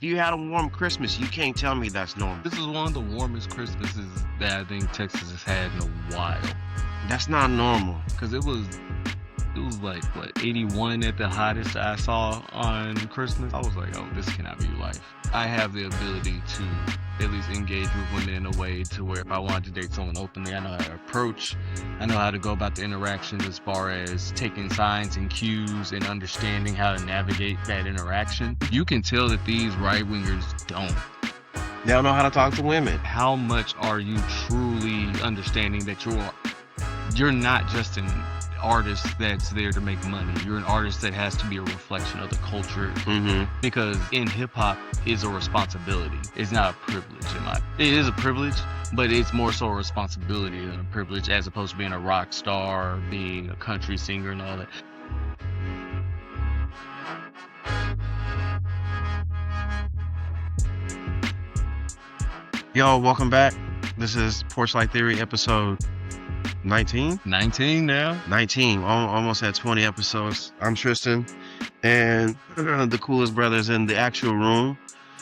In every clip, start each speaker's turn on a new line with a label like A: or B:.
A: if you had a warm Christmas, you can't tell me that's normal.
B: This is one of the warmest Christmases that I think Texas has had in a while.
A: That's not normal.
B: Because it was like, what, 81 at the hottest I saw on Christmas. I was like, oh, this cannot be life. I have the ability to at least engage with women in a way to where if I wanted to date someone openly, I know how to approach. I know how to go about the interactions as far as taking signs and cues and understanding how to navigate that interaction. You can tell that these right-wingers don't.
A: They don't know how to talk to women.
B: How much are you truly understanding that you're not just an artist that's there to make money? You're an artist that has to be a reflection of the culture. Because in hip-hop is a responsibility. It's not a privilege. It is a privilege, but it's more so a responsibility than a privilege, as opposed to being a rock star, or being a country singer and all that.
A: Yo, welcome back. This is Porch Theory episode 19?
B: 19 now.
A: 19. Almost had 20 episodes. I'm Tristan, and the coolest brothers in the actual room.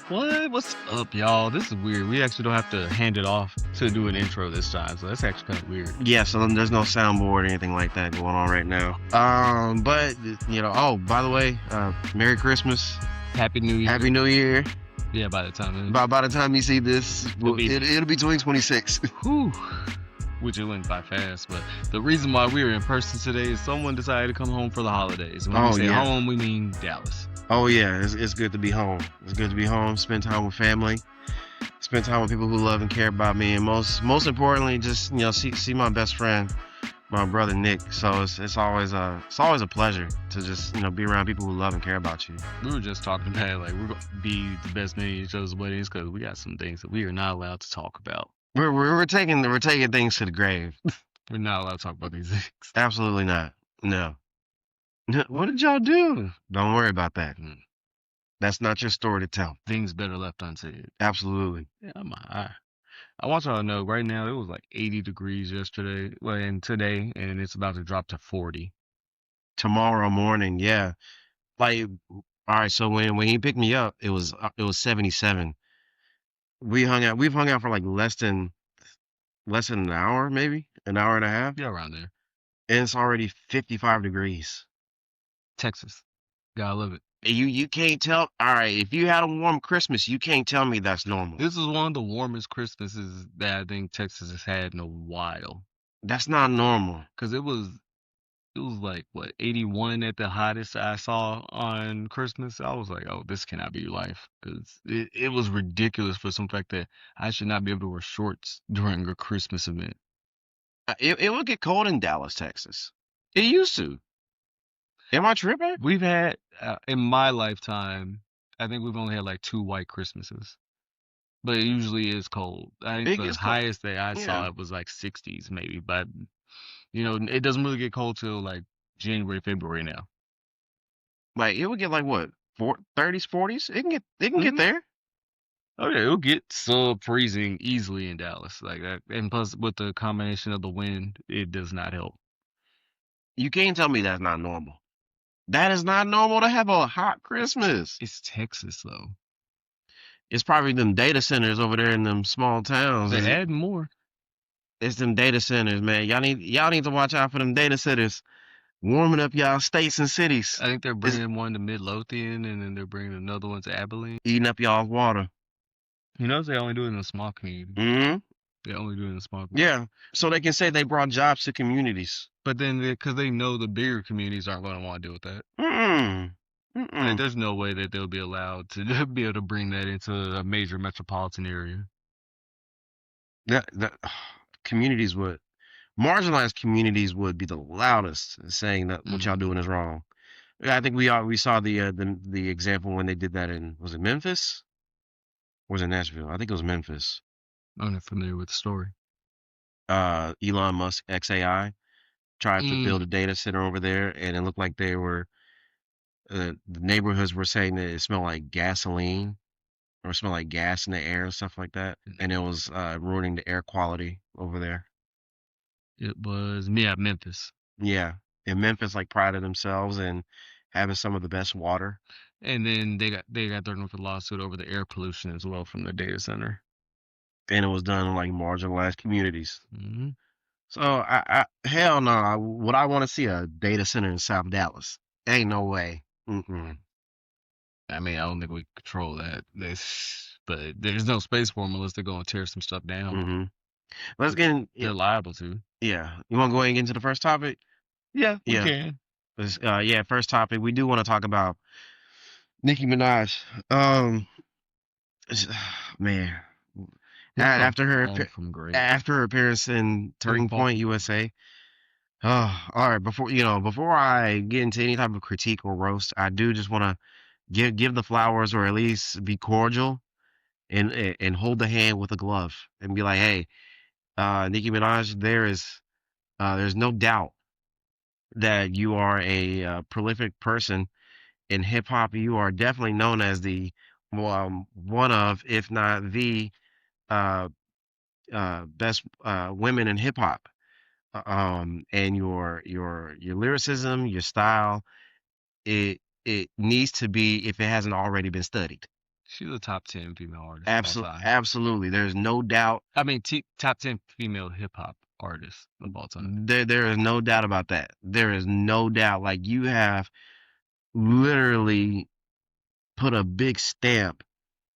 B: What? What's up, y'all? This is weird. We actually don't have to hand it off to do an intro this time, so that's actually kind of weird.
A: Yeah, so there's no soundboard or anything like that going on right now. But, oh, by the way, Merry Christmas.
B: Happy New Year.
A: Happy New Year.
B: Yeah, by the time
A: you see this, it'll be 2026.
B: Whew. Which it went by fast, but the reason why we're in person today is someone decided to come home for the holidays. When we say home, we mean Dallas.
A: Oh yeah, it's good to be home. It's good to be home, spend time with family, spend time with people who love and care about me, and most importantly, just see my best friend, my brother Nick. So it's always a pleasure to just be around people who love and care about you.
B: We were just talking about like we're gonna be the best man at each other's weddings because we got some things that we are not allowed to talk about.
A: We're taking things to the grave.
B: We're not allowed to talk about these things.
A: Absolutely not. No. What did y'all do? Don't worry about that. That's not your story to tell.
B: Things better left unsaid.
A: Absolutely.
B: Yeah, I want y'all to know right now it was like 80 degrees yesterday and today, and it's about to drop to 40.
A: Tomorrow morning, yeah. Like, all right. So when he picked me up, it was 77. We've hung out for like less than an hour, maybe an hour and a half.
B: Yeah, around there.
A: And it's already 55 degrees.
B: Texas, gotta love it.
A: You can't tell. All right, if you had a warm Christmas, you can't tell me that's normal.
B: This is one of the warmest Christmases that I think Texas has had in a while.
A: That's not normal.
B: Because it was like, what, 81 at the hottest I saw on Christmas. I was like, oh, this cannot be life. Because it was ridiculous for some fact that I should not be able to wear shorts during a Christmas event.
A: It would get cold in Dallas, Texas. It used to. Am I tripping?
B: We've had, in my lifetime, I think we've only had like 2 white Christmases. But it usually is cold. I think the highest that I saw it was like 60s maybe. But, it doesn't really get cold till like January, February now.
A: Like, it would get like what? 30s, 40s? It can get there.
B: Oh yeah, it'll get sub-freezing easily in Dallas. Like that. And plus with the combination of the wind, it does not help.
A: You can't tell me that's not normal. That is not normal to have a hot Christmas.
B: It's Texas, though.
A: It's probably them data centers over there in them small towns.
B: They add more.
A: It's them data centers, man. Y'all need to watch out for them data centers warming up y'all states and cities.
B: I think they're bringing one to Midlothian, and then they're bringing another one to Abilene.
A: Eating up y'all's water.
B: They only do it in a small community. They only do it in a small community.
A: Yeah, so they can say they brought jobs to communities.
B: But then, because they know the bigger communities aren't going to want to deal with that. Like, there's no way that they'll be allowed to be able to bring that into a major metropolitan area.
A: That communities would, marginalized communities would be the loudest saying that what y'all doing is wrong. I think we saw the example when they did that in, was it Memphis? Or was it Nashville? I think it was Memphis.
B: I'm not familiar with the story.
A: Elon Musk, XAI, tried to build a data center over there, and it looked like they were, the neighborhoods were saying that it smelled like gasoline or smelled like gas in the air and stuff like that. And it was ruining the air quality over there.
B: It was, Memphis.
A: Yeah. And Memphis like prided themselves in having some of the best water.
B: And then they got thrown with a lawsuit over the air pollution as well from the data center.
A: And it was done in like marginalized communities.
B: Hmm.
A: So hell no, would I want to see a data center in South Dallas? Ain't no way. Mm-mm.
B: I mean, I don't think we control that. But there's no space for them unless they're going to tear some stuff down.
A: Mm-hmm. Let's get in.
B: They're liable to.
A: Yeah, you want to go ahead and get into the first topic?
B: Yeah, we
A: Yeah,
B: can.
A: yeah. First topic. We do want to talk about Nicki Minaj. Um, man,
B: We've come
A: after her
B: on from great.
A: after her appearance in
B: Oh,
A: Turning Point USA. Oh, all right. Before I get into any type of critique or roast, I do just want to give the flowers, or at least be cordial and hold the hand with a glove and be like, hey, Nicki Minaj, there's no doubt that you are a prolific person in hip hop. You are definitely known as the one of, if not the uh, best women in hip hop. And your lyricism, your style, it needs to be, if it hasn't already been studied.
B: she's a top 10 female artist of all time.
A: Absolutely. There's no doubt.
B: I mean, top 10 female hip hop artists of all time.
A: There is no doubt about that. There is no doubt. Like, you have literally put a big stamp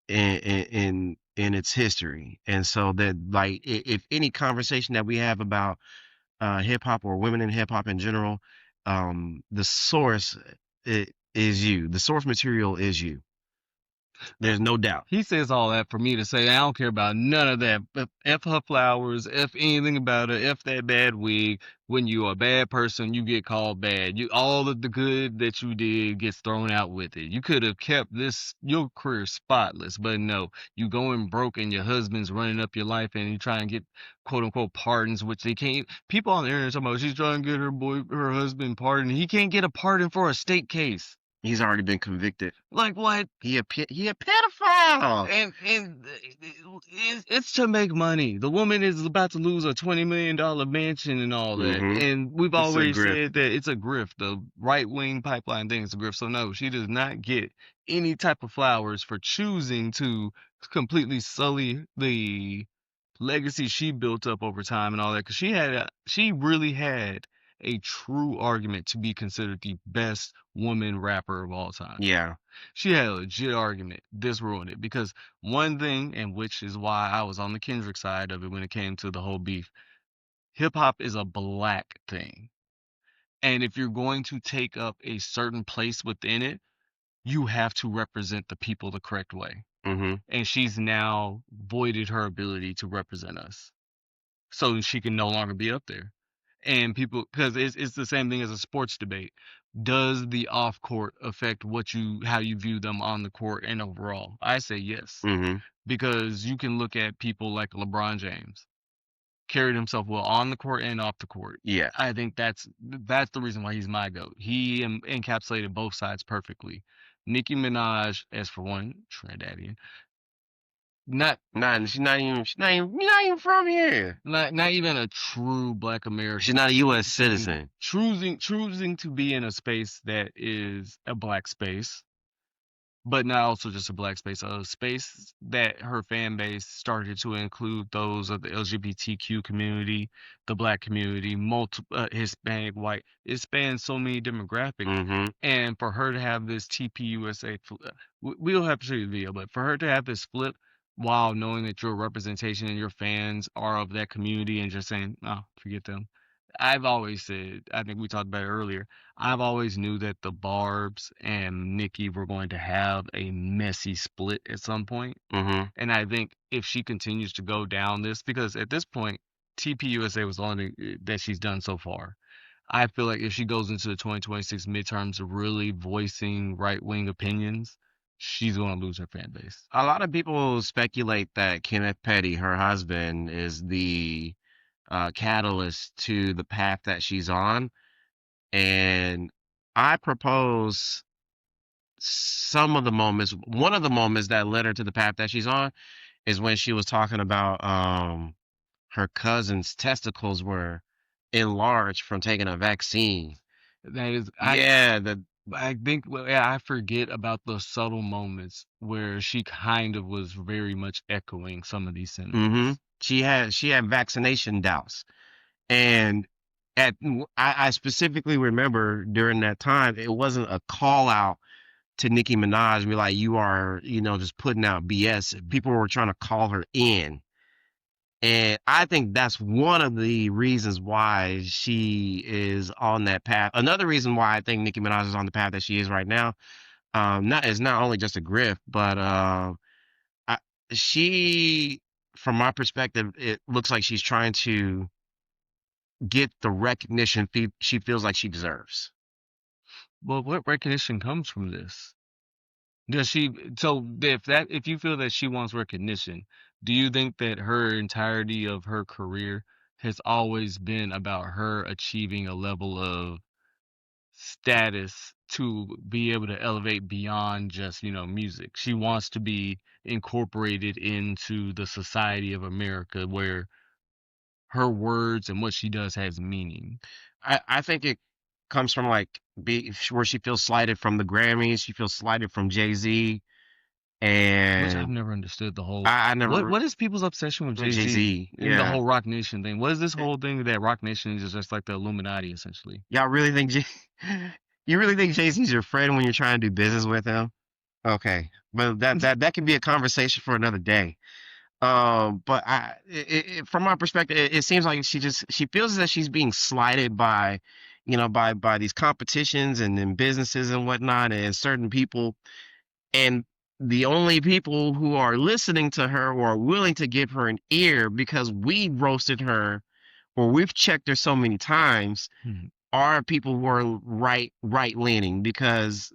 A: in its history. And so that, like, if any conversation that we have about hip hop or women in hip hop in general, the source is you. The source material is you. There's no doubt.
B: He says all that for me to say I don't care about none of that. F her flowers, F anything about her, F that bad wig. When you're a bad person, you get called bad. You all of the good that you did gets thrown out with it. You could have kept your career spotless, but no, you going broke and your husband's running up your life and you try and get quote unquote pardons, which they can't. People on the internet talking about she's trying to get her husband pardoned. He can't get a pardon for a state case.
A: He's already been convicted.
B: Like what?
A: He a pedophile.
B: And it's to make money. The woman is about to lose a $20 million mansion and all that.
A: Mm-hmm.
B: And we've
A: It's a
B: always
A: grift.
B: said that it's a grift. The right wing pipeline thing is a grift. So no, she does not get any type of flowers for choosing to completely sully the legacy she built up over time and all that. Because she really had a true argument to be considered the best woman rapper of all time.
A: Yeah.
B: She had a legit argument. This ruined it because one thing, and which is why I was on the Kendrick side of it when it came to the whole beef. Hip hop is a black thing. And if you're going to take up a certain place within it, you have to represent the people the correct way.
A: Mm-hmm.
B: And she's now voided her ability to represent us. So she can no longer be up there. And people, because it's the same thing as a sports debate. Does the off court affect how you view them on the court and overall? I say yes,
A: Mm-hmm.
B: because you can look at people like LeBron James, carried himself well on the court and off the court.
A: Yeah.
B: I think that's the reason why he's my GOAT. He encapsulated both sides perfectly. Nicki Minaj, as for one, Trinidadian, not
A: She's not even from here.
B: not even a true Black American.
A: She's not a U.S. citizen.
B: Choosing to be in a space that is a black space, but not also just a black space, a space that her fan base started to include those of the LGBTQ community, the black community, Hispanic, white. It spans so many demographics.
A: Mm-hmm.
B: And for her to have this TPUSA, we'll have to show you the video, but for her to have this flip while knowing that your representation and your fans are of that community and just saying, oh, forget them. I've always said, I think we talked about it earlier, I've always knew that the Barbs and Nicki were going to have a messy split at some point.
A: Mm-hmm.
B: And I think if she continues to go down this, because at this point, TPUSA was the only that she's done so far. I feel like if she goes into the 2026 midterms really voicing right-wing opinions, she's going to lose her fan base.
A: A lot of people speculate that Kenneth Petty, her husband, is the catalyst to the path that she's on. And I propose one of the moments that led her to the path that she's on is when she was talking about her cousin's testicles were enlarged from taking a vaccine.
B: That is,
A: Yeah,
B: I think, well, yeah, I forget about the subtle moments where she kind of was very much echoing some of these
A: Hmm.
B: sentiments.
A: She had vaccination doubts, and I specifically remember during that time it wasn't a call out to Nicki Minaj, be like, you are, just putting out BS. People were trying to call her in. And I think that's one of the reasons why she is on that path. Another reason why I think Nicki Minaj is on the path that she is right now, not only just a grift, but I, she, from my perspective, it looks like she's trying to get the recognition she feels like she deserves.
B: Well, what recognition comes from this? Does she, so if you feel that she wants recognition, do you think that her entirety of her career has always been about her achieving a level of status to be able to elevate beyond just, music? She wants to be incorporated into the society of America where her words and what she does has meaning.
A: I think it comes from like where she feels slighted from the Grammys, she feels slighted from Jay-Z,
B: Which I've
A: and
B: never understood the whole.
A: I
B: What
A: never
B: what is people's obsession with Jay
A: Jay
B: Z
A: Z.
B: and the
A: Yeah.
B: whole Rock Nation thing? What is this whole thing that Rock Nation is just like the Illuminati essentially?
A: Y'all really think you really think Jay Z's your friend when you're trying to do business with him? Okay, but that could be a conversation for another day. But from my perspective, it seems like she feels that she's being slighted by, by these competitions and then businesses and whatnot and certain people, and the only people who are listening to her or are willing to give her an ear because we roasted her or we've checked her so many times
B: Hmm.
A: are people who are right leaning because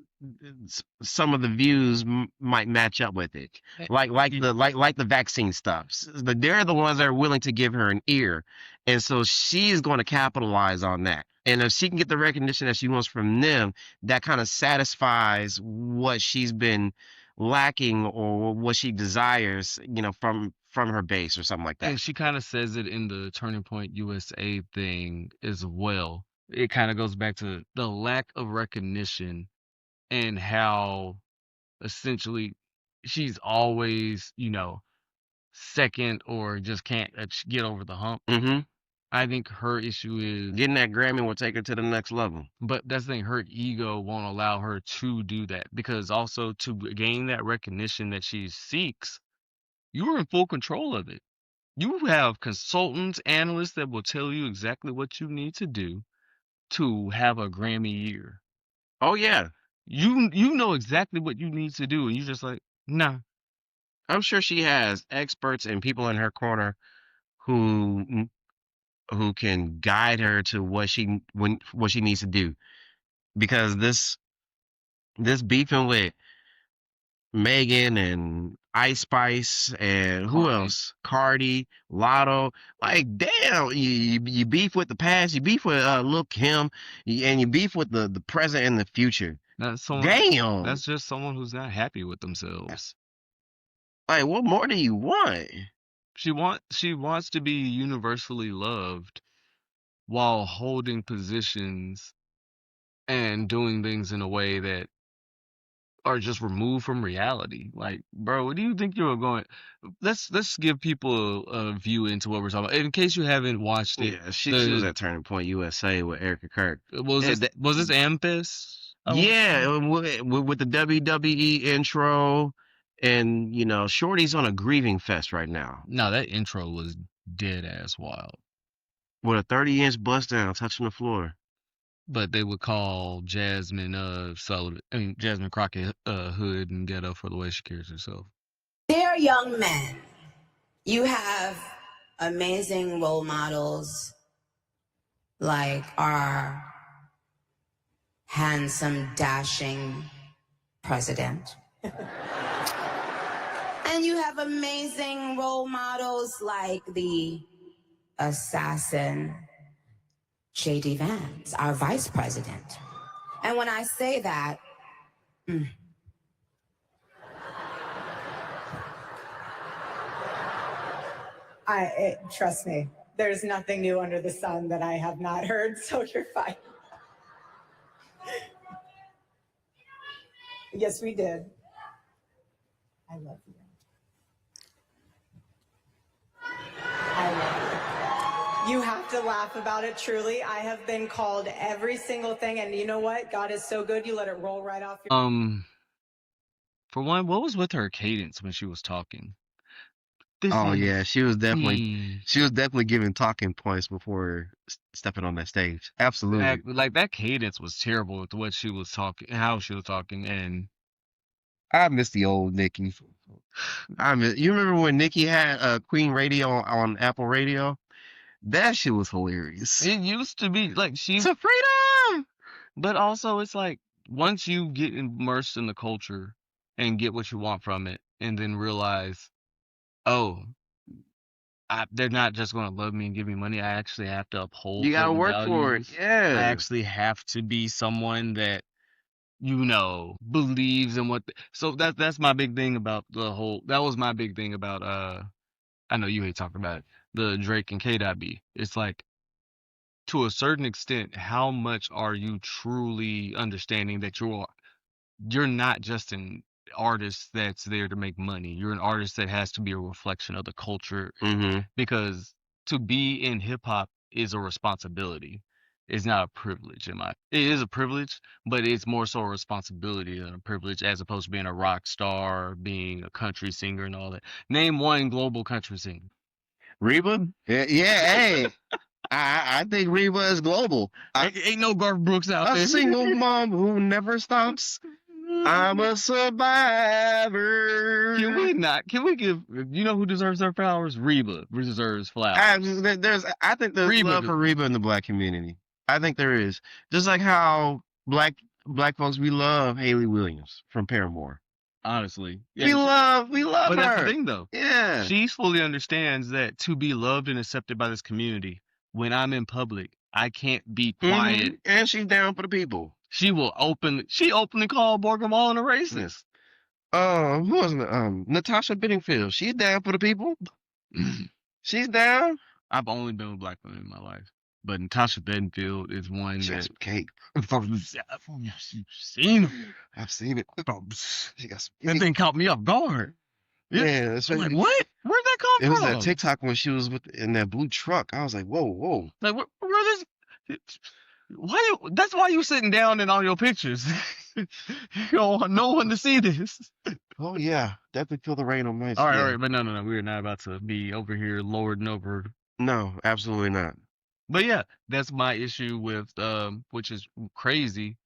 A: some of the views might match up with it,
B: Eh,
A: like
B: y-
A: the vaccine stuff. They're the ones that are willing to give her an ear, and so she's going to capitalize on that. And if she can get the recognition that she wants from them, that kind of satisfies what she's been lacking or what she desires, from her base or something like that.
B: And she kind of says it in the Turning Point USA thing as well. It kind of goes back to the lack of recognition and how essentially she's always, second or just can't get over the hump.
A: Hmm.
B: I think her issue is,
A: Getting that Grammy will take her to the next level.
B: but that's the thing, her ego won't allow her to do that because also to gain that recognition that she seeks, you're in full control of it. You have consultants, analysts that will tell you exactly what you need to do to have a Grammy year.
A: Oh yeah,
B: You know exactly what you need to do, and you just like, nah.
A: I'm sure she has experts and people in her corner who who can guide her to what she needs to do. Because this beefing with Megan and Ice Spice and who
B: Cardi.
A: else? Cardi, Lotto. Like, damn, you beef with the past, you beef with Lil Kim, and you beef with the present and the future.
B: That's someone.
A: Damn.
B: That's just someone who's not happy with themselves.
A: Like, what more do you want?
B: She wants to be universally loved while holding positions and doing things in a way that are just removed from reality. Like, bro, what do you think you're going? Let's give people a view into what we're talking about. In case you haven't watched it,
A: Yeah, she was
B: the
A: at Turning Point USA with Erica Kirk.
B: was
A: Eh,
B: this
A: that-
B: was this Ampest? I want to say.
A: yeah, with the WWE intro, and Shorty's on a grieving fest right now
B: No, that intro was dead ass wild.
A: with a 30-inch bust down touching the floor.
B: But they would call Jasmine Sullivan, I mean Jasmine Crockett hood and ghetto for the way she carries herself.
C: Dear young men, you have amazing role models like our handsome, dashing president. And you have amazing role models like the assassin J.D. Vance, our vice president. And when I say that, trust me, there's nothing new under the sun that I have not heard, so you're fine. Yes, we did. I love you. I love you. You have to laugh about it, truly. I have been called every single thing, and you know what? God is so good, you let it roll right off your...
B: For one, what was with her cadence when she was talking? This
A: Oh
B: is
A: yeah, she was definitely giving talking points before stepping on that stage. Absolutely.
B: like that cadence was terrible with what she was talking, how she was talking, and
A: I miss the old Nicki. You remember when Nicki had Queen Radio on Apple Radio? That shit was hilarious.
B: it used to be like she.
A: To freedom.
B: But also, it's like once you get immersed in the culture and get what you want from it, and then realize, oh, they're not just going to love me and give me money. I actually have to uphold
A: You gotta
B: certain
A: work for it.
B: values. I
A: Yeah.
B: actually have to be someone that believes in what. So that's my big thing about the whole. That was my big thing about. I know you hate talking about it, the Drake and K.B. It's like, to a certain extent, how much are you truly understanding that you're not just an artist that's there to make money. You're an artist that has to be a reflection of the culture,
A: Mm-hmm.
B: because to be in hip hop is a responsibility. It's not a privilege. It is a privilege, but it's more so a responsibility than a privilege, as opposed to being a rock star, being a country singer, and all that. Name one global country singer.
A: Reba? Yeah, hey. I think Reba is global.
B: Ain't no Garth Brooks out
A: A
B: there.
A: single mom who never stops. I'm a survivor.
B: Can we give, who deserves their flowers? Reba deserves flowers.
A: I think there's love for Reba in the black community. I think there is. Just like how black folks, we love Haley Williams from Paramore.
B: Honestly.
A: Yeah. We love
B: but
A: her.
B: That's the thing, though.
A: Yeah.
B: She fully understands that to be loved and accepted by this community, when I'm in public, I can't be quiet.
A: Mm-hmm. And she's down for the people.
B: She openly called Morgan Wallen a racist.
A: Who wasn't it? Natasha Bedingfield. She's down for the people. She's down.
B: I've only been with black women in my life, but Natasha Bedingfield is one
A: She
B: that...
A: got some cake.
B: Seen her.
A: I've seen it. She got some cake.
B: That thing caught me off guard.
A: Yeah, that's
B: I'm like, what? Where'd that come from?
A: It was that TikTok when she was in that blue truck. I was like, whoa.
B: Like, where this? That's why you sitting down in all your pictures. You don't want no one to see this.
A: Oh yeah, definitely feel the rain on my skin.
B: All right, but no, we're not about to be over here lording over.
A: No, absolutely not.
B: But yeah, that's my issue with which is crazy,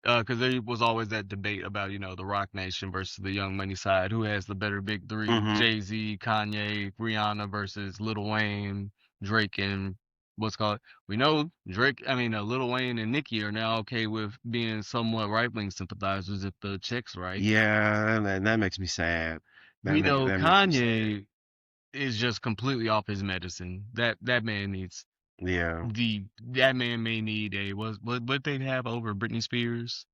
B: because there was always that debate about the Rock Nation versus the Young Money side, who has the better big three: Jay-Z, Kanye, Rihanna versus Lil Wayne, Drake, and what's called. We know Lil Wayne and Nicki are now okay with being somewhat right-wing sympathizers if the check's right.
A: Yeah, and that makes me sad.
B: We know Kanye is just completely off his medicine. That man needs...
A: Yeah.
B: That man may need what they'd have over Britney Spears.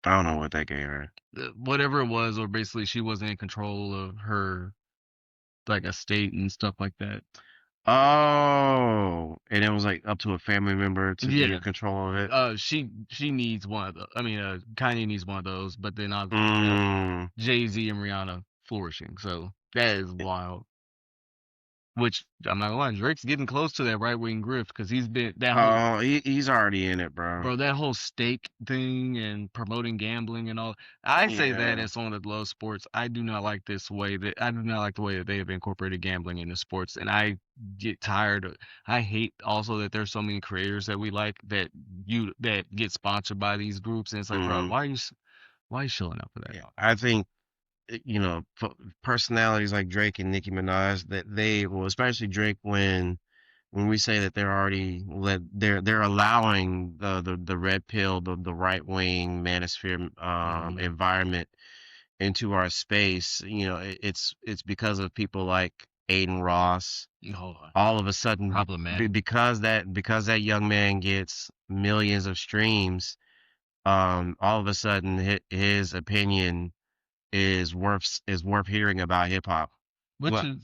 A: I don't know what that gave her.
B: Whatever it was, or basically she wasn't in control of her estate and stuff like that.
A: Oh, and it was like up to a family member to be in control of it.
B: She needs one of those. Kanye needs one of those, but then Jay-Z and Rihanna flourishing. So that is wild. Which, I'm not gonna lie, Drake's getting close to that right-wing grift, because he's been
A: he's already in it, bro.
B: Bro, that whole stake thing and promoting gambling and all. I say that as someone that loves sports. I do not like the way that they have incorporated gambling into sports, and I get tired. I hate also that there's so many creators that we like that get sponsored by these groups, and it's like, bro, why are you shilling up for that?
A: Yeah, I think personalities like Drake and Nicki Minaj, that especially Drake, when we say that they're allowing the red pill, the right wing manosphere environment into our space. It's because of people like Aiden Ross. All of a sudden, because that young man gets millions of streams, all of a sudden his opinion is worth hearing about hip hop.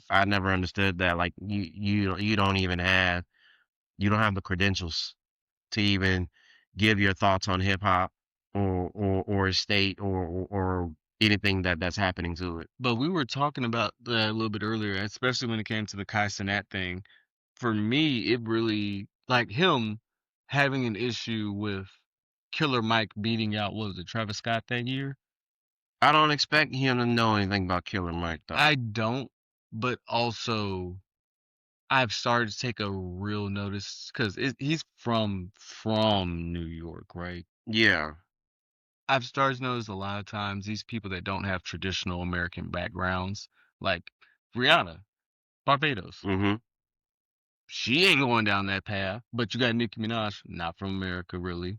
A: I never understood that. Like you don't have the credentials to even give your thoughts on hip hop. or a state or anything that's happening to it.
B: But we were talking about that a little bit earlier, especially when it came to the Kai Cenat thing. For me, it really like him having an issue with Killer Mike beating out, what was it, Travis Scott that year?
A: I don't expect him to know anything about Killer Mike though.
B: I don't, but also I've started to take a real notice because he's from New York, right?
A: Yeah.
B: I've started to notice a lot of times these people that don't have traditional American backgrounds, like Rihanna, Barbados.
A: Mm-hmm.
B: She ain't going down that path. But you got Nicki Minaj, not from America, really.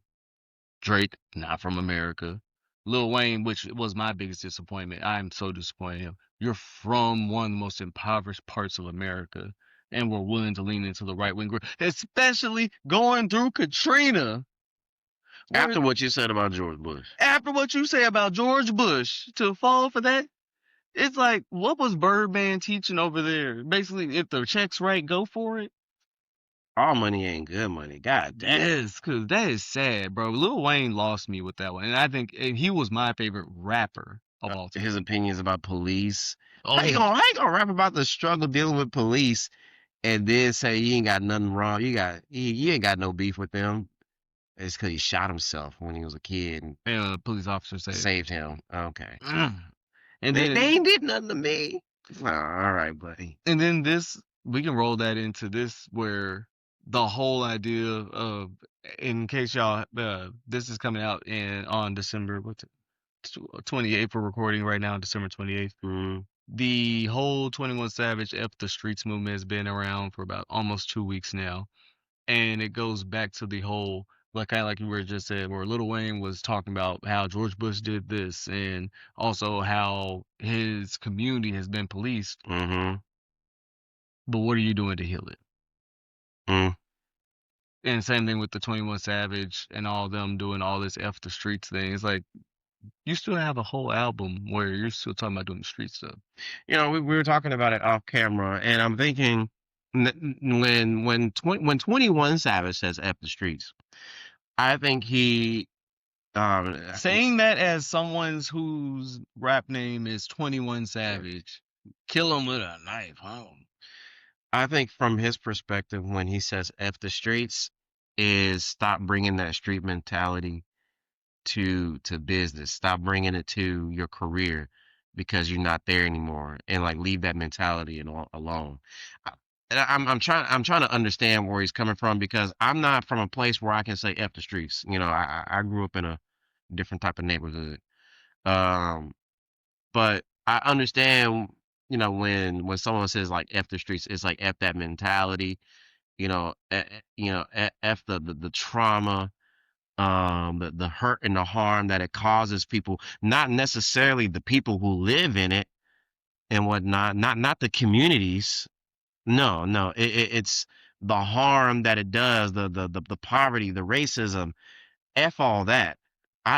B: Drake, not from America. Lil Wayne, which was my biggest disappointment. I'm so disappointed in him. You're from one of the most impoverished parts of America, and we're willing to lean into the right wing group, especially going through Katrina.
A: After what you said about George Bush.
B: After what you say about George Bush, to fall for that, it's like, what was Birdman teaching over there? Basically, if the check's right, go for it.
A: All money ain't good money. God damn.
B: Yes, because that is sad, bro. Lil Wayne lost me with that one. And I think he was my favorite rapper of all time.
A: His opinions about police.
B: Oh,
A: How you gonna rap about the struggle dealing with police and then say you ain't got nothing wrong? You ain't got no beef with them. It's because he shot himself when he was a kid and
B: and a police officer said,
A: saved him. Okay.
B: And
A: They
B: then
A: ain't did nothing to me. Oh, all right, buddy.
B: and then this, we can roll that into this where the whole idea of, in case y'all, this is coming out on December, what's it, 28th, we're recording right now, December 28th.
A: Mm.
B: The whole 21 Savage F the Streets movement has been around for about almost 2 weeks now. And it goes back to the whole, like kind of like you were just said, where Lil Wayne was talking about how George Bush did this, and also how his community has been policed.
A: Mm-hmm.
B: But what are you doing to heal it?
A: Mm.
B: And same thing with the 21 Savage and all them doing all this F the Streets thing. It's like you still have a whole album where you're still talking about doing the street stuff.
A: You know, we were talking about it off camera, and I'm thinking when 21 Savage says "F the streets," I think he
B: Saying that as someone whose rap name is 21 Savage, kill him with a knife, huh?
A: I think from his perspective, when he says "F the streets," is stop bringing that street mentality to business. Stop bringing it to your career because you're not there anymore, and like leave that mentality alone. I, and I'm trying to understand where he's coming from because I'm not from a place where I can say "F the streets." You know, I grew up in a different type of neighborhood. Um, but I understand, you know, when someone says like "F the streets," it's like "F that mentality." F the trauma, the hurt and the harm that it causes people, not necessarily the people who live in it and whatnot, not the communities. No, it's the harm that it does, the poverty, the racism, F all that.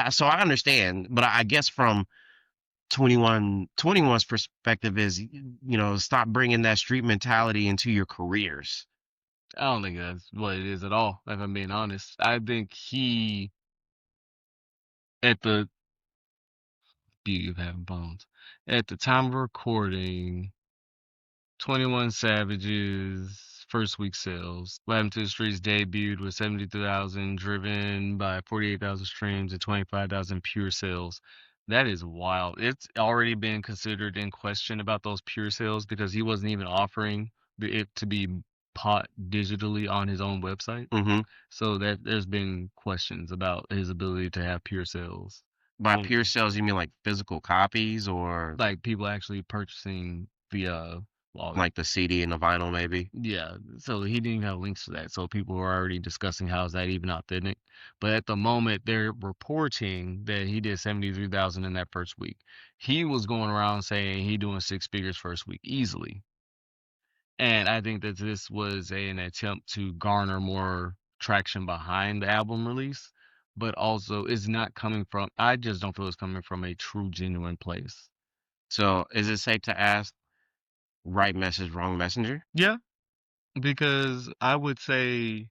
A: So I understand, but I guess from 21's perspective is, you know, stop bringing that street mentality into your careers.
B: I don't think that's what it is at all, if I'm being honest. I think he, at the beauty of having phones, at the time of recording, 21 Savage's first week sales, Laughing to the Streets debuted with 72,000 driven by 48,000 streams and 25,000 pure sales. That is wild. It's already been considered in question about those pure sales because he wasn't even offering it to be bought digitally on his own website.
A: Mm-hmm.
B: So that there's been questions about his ability to have pure sales.
A: By pure sales, you mean like physical copies or
B: Like people actually purchasing the
A: like the CD and the vinyl, maybe?
B: yeah, so he didn't even have links to that. So people were already discussing how is that even authentic. But at the moment, they're reporting that he did 73,000 in that first week. He was going around saying he doing 6 figures first week easily. And I think that this was an attempt to garner more traction behind the album release, but also it's not coming from, I just don't feel it's coming from a true, genuine place.
A: So is it safe to ask, right message, wrong messenger?
B: Yeah, because I would say,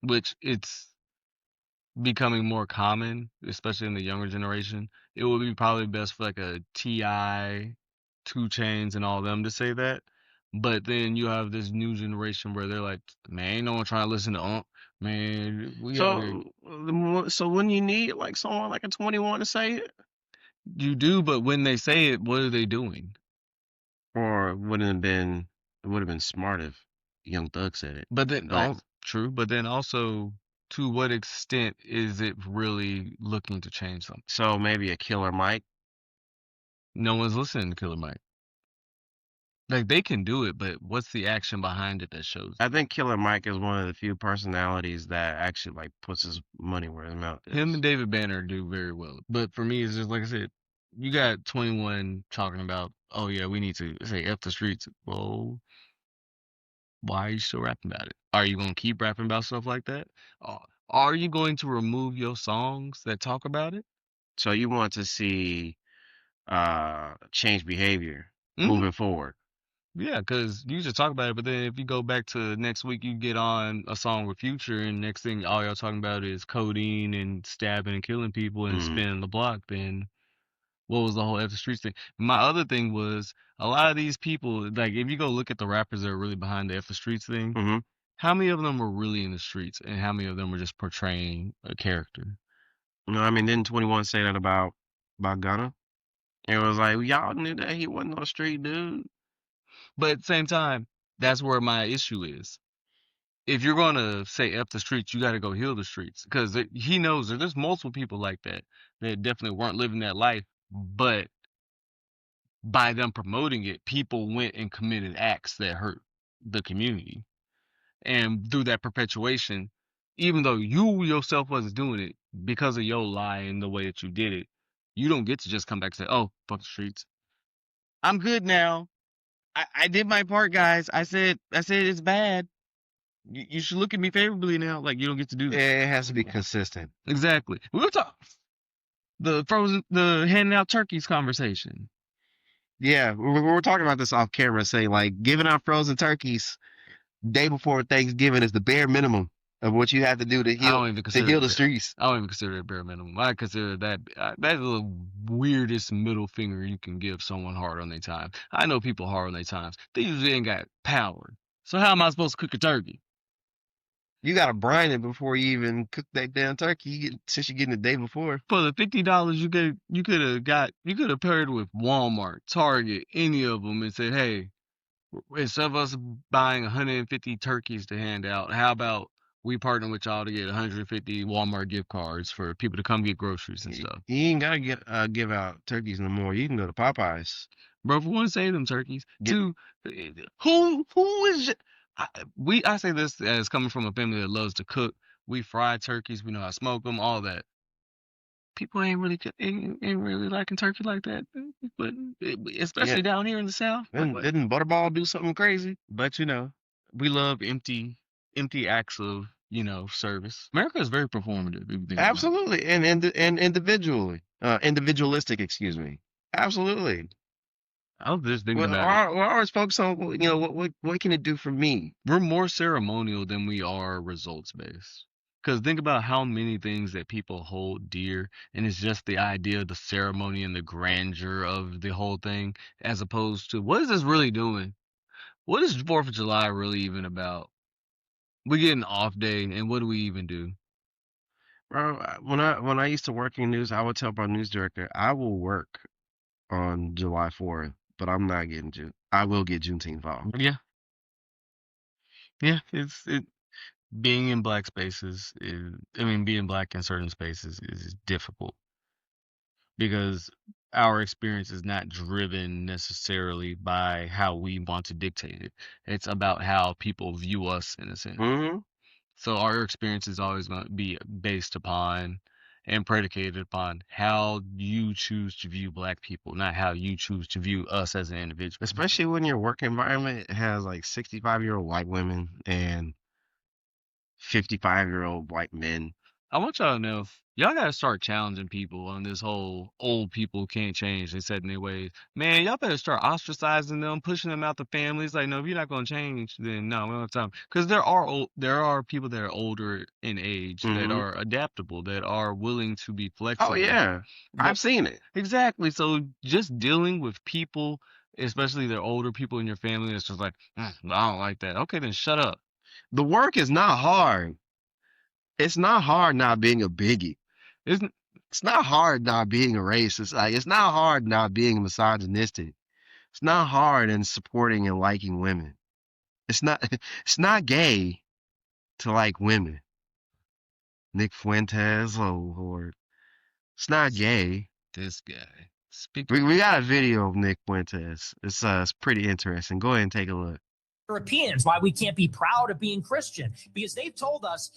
B: which it's becoming more common, especially in the younger generation, it would be probably best for like a T.I., 2 Chains, and all them to say that. But then you have this new generation where they're like, man, ain't no one trying to listen to man. We out here.
A: So when you need like someone like a 21 to say it,
B: You do, but when they say it, what are they doing?
A: or it would have been smart if Young Thug said it.
B: But then,
A: But
B: true. But then also, to what extent is it really looking to change something?
A: so maybe a Killer Mike.
B: No one's listening to Killer Mike. Like they can do it, but what's the action behind it that shows?
A: I think Killer Mike is one of the few personalities that actually like puts his money where his mouth is.
B: Him and David Banner do very well. But for me, it's just like I said, you got 21 talking about, oh yeah, we need to say F the streets. Well, why are you still rapping about it? Are you going to keep rapping about stuff like that? Are you going to remove your songs that talk about it?
A: So you want to see change behavior
B: Mhm.
A: moving forward.
B: Yeah, because you just talk about it, but then if you go back to next week, you get on a song with Future, and next thing all y'all talking about is codeine and stabbing and killing people and spinning the block, then what was the whole F the streets thing? My other thing was a lot of these people, like if you go look at the rappers that are really behind the F the streets thing, how many of them were really in the streets, and how many of them were just portraying a character?
A: No, I mean, didn't 21 say that about Gunna? It was like, y'all knew that he wasn't no street dude.
B: But at the same time, that's where my issue is. If you're going to say F the streets, you got to go heal the streets. Because he knows that there's multiple people like that definitely weren't living that life. But by them promoting it, people went and committed acts that hurt the community. And through that perpetuation, even though you yourself wasn't doing it, because of your lie and the way that you did it, you don't get to just come back and say, oh, fuck the streets. I'm good now. I did my part, guys. I said it's bad. You should look at me favorably now. Like you don't get to do that.
A: It has to be consistent.
B: Exactly. We'll talk the handing out turkeys conversation.
A: Yeah, we're talking about this off camera, saying like giving out frozen turkeys day before Thanksgiving is the bare minimum of what you have to do to heal the streets.
B: I don't even consider it bare minimum. I consider that that's the weirdest middle finger you can give someone hard on their time. I know people hard on their times. They usually ain't got power. So how am I supposed to cook a turkey?
A: You gotta brine it before you even cook that damn turkey. Since you're getting the day before.
B: For the $50 you could have paired with Walmart, Target, any of them, and said, hey, instead of us buying 150 turkeys to hand out, how about we partner with y'all to get 150 Walmart gift cards for people to come get groceries and stuff?
A: You ain't gotta give out turkeys no more. You can go to Popeyes.
B: Bro, for one, save them turkeys. Two, who is I say this as coming from a family that loves to cook. We fry turkeys. We know how to smoke them. All that. People ain't really liking turkey like that, but especially down here in the South.
A: Didn't Butterball do something crazy?
B: But we love empty acts of service. America is very performative.
A: Absolutely, and individually, individualistic. Excuse me. Absolutely.
B: I was just thinking about
A: we're always focused on what can it do for me.
B: We're more ceremonial than we are results based. Because think about how many things that people hold dear, and it's just the idea of the ceremony and the grandeur of the whole thing, as opposed to what is this really doing? What is 4th of July really even about? We get an off day, and what do we even do?
A: Bro, when I used to work in news, I would tell my news director, I will work on July 4th, but I'm not getting I will get Juneteenth off.
B: Yeah. Yeah, being in black spaces being black in certain spaces is difficult because our experience is not driven necessarily by how we want to dictate it. It's about how people view us in a sense. So our experience is always going to be based upon and predicated upon how you choose to view black people, not how you choose to view us as an individual.
A: Especially when your work environment has like 65-year-old white women and 55-year-old white men.
B: I want y'all to know, Y'all gotta start challenging people on this whole old people can't change. They set in their ways. Man, y'all better start ostracizing them, pushing them out the families. Like, no, if you're not gonna change, then no, we don't have time. Because there are people that are older in age that
A: Mm-hmm.
B: are adaptable, that are willing to be
A: Oh
B: flexible.
A: yeah,
B: But
A: I've seen it.
B: exactly. So just dealing with people, especially the older people in your family, that's just like, I don't like that. Okay, then shut up.
A: The work is not hard. It's not hard not being a bigot.
B: Isn't
A: It's not hard not being a racist. Like it's not hard not being misogynistic. It's not hard in supporting and liking women. It's not it's not gay to like women. Nick Fuentes, oh Lord. It's not gay.
B: this guy?
A: We got a video of Nick Fuentes. It's pretty interesting. Go ahead and take a look.
D: Europeans, why we can't be proud of being Christian, because they've told us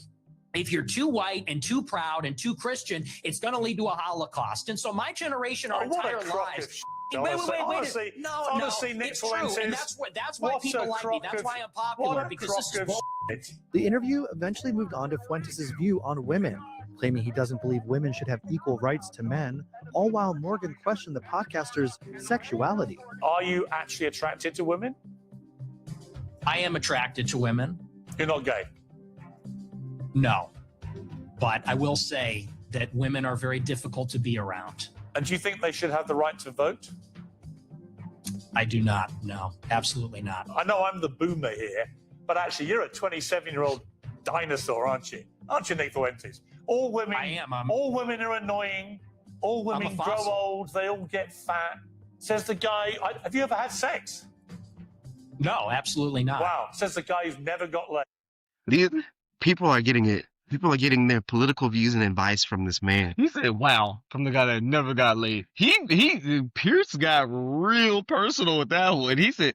D: if you're too white and too proud and too Christian, it's going to lead to a Holocaust. And so my generation, our entire lives. Wait.
E: Honestly, Nick
D: it's true. And that's why people like me. That's why I'm popular, because this is bullshit.
F: The interview eventually moved on to Fuentes' view on women, claiming he doesn't believe women should have equal rights to men, all while Morgan questioned the podcaster's sexuality.
E: Are you actually attracted to women?
D: I am attracted to women.
E: You're not gay?
D: No. But I will say that women are very difficult to be around.
E: And do you think they should have the right to vote?
D: I do not. No, absolutely not.
E: I know I'm the boomer here, but actually you're a 27-year-old dinosaur, aren't you? Aren't you, Nick Fuentes? All women,
D: I am.
E: all women are annoying. All women grow old. They all get fat. Says the guy, have you ever had sex?
D: No, absolutely not.
E: Wow. Says the guy who's never got laid.
A: These people are getting it. People are getting their political views and advice from this man.
B: He said, "Wow," from the guy that never got laid. Pierce got real personal with that one. He said,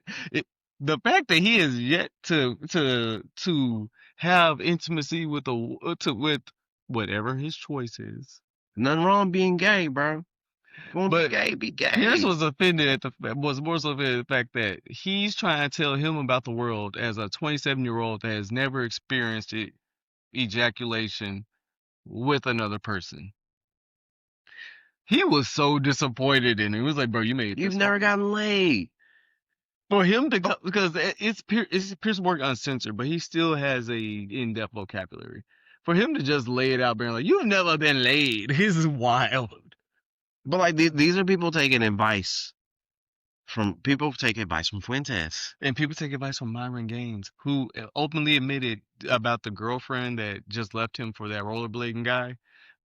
B: the fact that he is yet to have intimacy with with whatever his choice is.
A: Nothing wrong being gay, bro.
B: But
A: be gay, be gay.
B: Pierce was offended was more so offended at the fact that he's trying to tell him about the world as a 27-year-old that has never experienced ejaculation with another person. He was so disappointed in it. He was like, "Bro, you've
A: never gotten laid."
B: For him to go, because it's Pierce work uncensored, but he still has a in-depth vocabulary. For him to just lay it out, being like, "You've never been laid," this is wild.
A: But like these are people taking advice from Fuentes,
B: and people take advice from Myron Gaines, who openly admitted about the girlfriend that just left him for that rollerblading guy,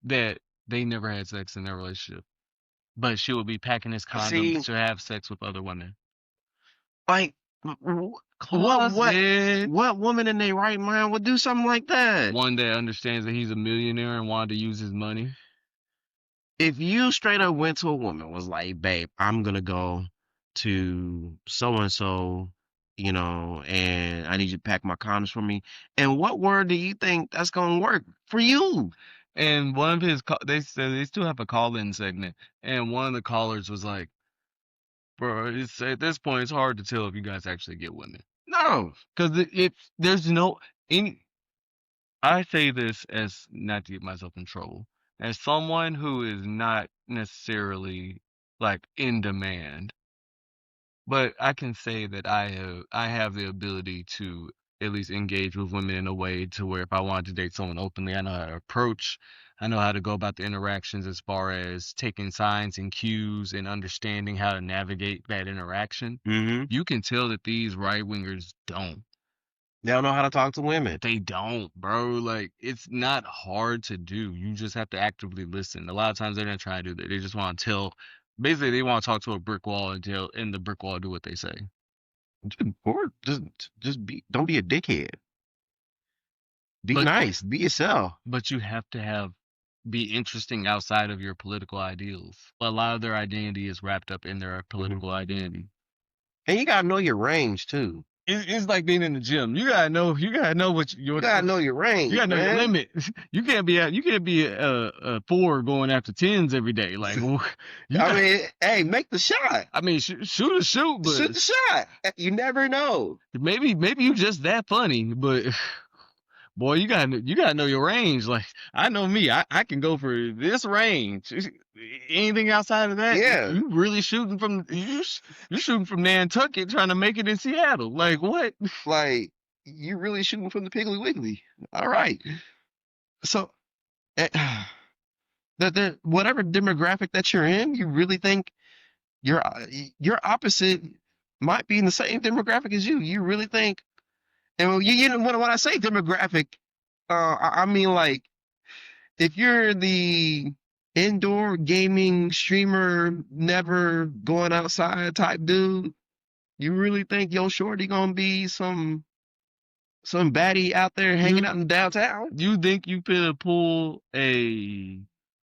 B: that they never had sex in their relationship, but she would be packing his condoms to have sex with other women.
A: Like, what woman in their right mind would do something like that?
B: One that understands that he's a millionaire and wanted to use his money.
A: If you straight up went to a woman, was like, "Babe, I'm gonna go to so and so, and I need you to pack my condoms for me," and what word do you think that's gonna work for you?
B: And one of his, they said they still have a call-in segment, and one of the callers was like, "Bro, at this point, it's hard to tell if you guys actually get women."
A: No,
B: because there's no any. I say this as not to get myself in trouble, as someone who is not necessarily like in demand, but I can say that I have the ability to at least engage with women in a way to where if I wanted to date someone openly, I know how to approach, I know how to go about the interactions as far as taking signs and cues and understanding how to navigate that interaction.
A: Mm-hmm.
B: You can tell that these right-wingers don't.
A: They don't know how to talk to women.
B: They don't, bro. Like, it's not hard to do. You just have to actively listen. A lot of times they're not trying to do that. They just want to tell. Basically, they want to talk to a brick wall and the brick wall do what they say.
A: Or don't be a dickhead. Be nice. Be yourself.
B: But you have to be interesting outside of your political ideals. A lot of their identity is wrapped up in their political identity.
A: And you gotta know your range too.
B: It's like being in the gym. You gotta know what you
A: gotta know your range.
B: You gotta know your limit. You can't be a 4 going after 10s every day. Like,
A: hey, make the shot.
B: I mean, shoot, but
A: shoot the shot. You never know.
B: Maybe you just that funny, but boy, you gotta know your range. Like I know me, I can go for this range. Anything outside of that,
A: Yeah.
B: you really shooting from you shooting from Nantucket trying to make it in Seattle. Like what?
A: Like you really shooting from the Piggly Wiggly. All right. So eh, the whatever demographic that you're in, you really think your your opposite might be in the same demographic as you. You really think, and you know when I say demographic, I mean like if you're the indoor gaming streamer, never going outside type dude, you really think your shorty gonna be some baddie out there hanging out in downtown?
B: You think you could pull a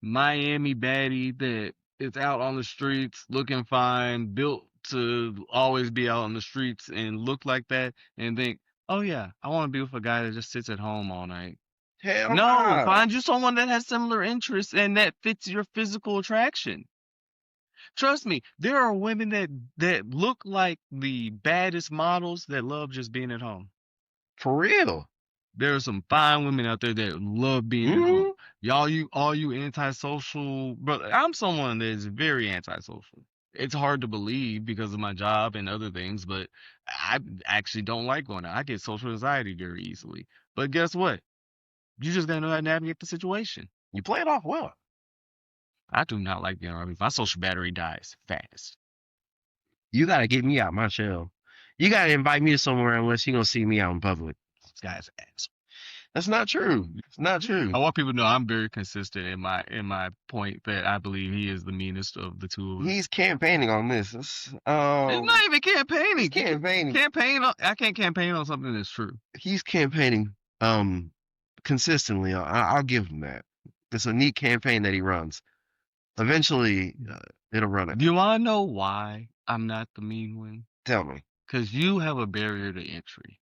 B: Miami baddie that is out on the streets looking fine, built to always be out on the streets and look like that, and think, oh yeah, I want to be with a guy that just sits at home all night.
A: Hell
B: No,
A: nah.
B: find you someone that has similar interests and that fits your physical attraction. Trust me, there are women that look like the baddest models that love just being at home.
A: For real.
B: There are some fine women out there that love being at home. All you antisocial, brother. I'm someone that is very antisocial. It's hard to believe because of my job and other things, but I actually don't like going out. I get social anxiety very easily. But guess what? You just gotta know how to navigate the situation.
A: You play it off well.
B: I do not like being around people. My social battery dies fast.
A: You gotta get me out my shell. You gotta invite me to somewhere unless you're gonna see me out in public.
B: This guy's ass.
A: That's not true. It's not true.
B: I want people to know I'm very consistent in my point that I believe he is the meanest of the two of us.
A: He's campaigning on this.
B: It's not even campaigning.
A: He's campaigning.
B: I can't campaign on something that's true.
A: He's campaigning consistently. I'll give him that. It's a neat campaign that he runs. Eventually, it'll run it.
B: Do you want to know why I'm not the mean one?
A: Tell me.
B: Because you have a barrier to entry.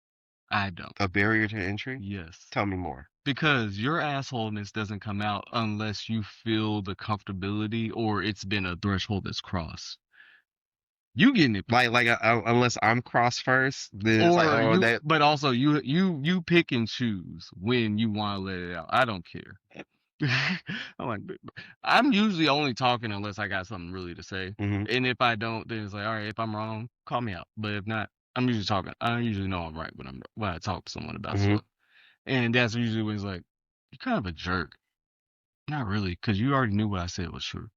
B: I don't.
A: A barrier to entry?
B: Yes.
A: Tell me more.
B: Because your assholeness doesn't come out unless you feel the comfortability or it's been a threshold that's crossed. You getting it
A: like unless I'm cross first, then it's like, oh, that.
B: But also you pick and choose when you want to let it out. I don't care. I'm like, I'm usually only talking unless I got something really to say, and if I don't, then it's like, all right, if I'm wrong, call me out. But if not, I'm usually talking. I usually know I'm right when I talk to someone about stuff, and that's usually when it's like, you're kind of a jerk. Not really, because you already knew what I said was true.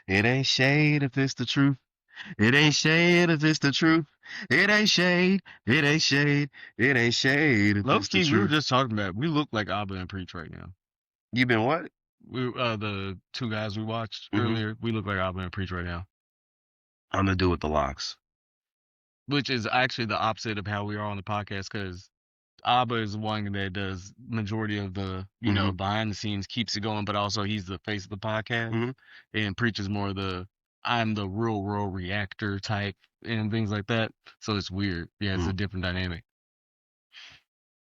A: It ain't shade if it's the truth. It ain't shade if it's the truth. It ain't shade. It ain't shade. It ain't shade if it's the truth.
B: We were just talking about. We look like Abba and Preach right now.
A: You been what?
B: We the two guys we watched earlier. We look like Abba and Preach right now.
A: I'm gonna do with the locks.
B: Which is actually the opposite of how we are on the podcast, because Abba is the one that does majority of the, you know, behind the scenes, keeps it going, but also he's the face of the podcast. And Preach is more I'm the real reactor type and things like that. So it's weird. Yeah, it's a different dynamic.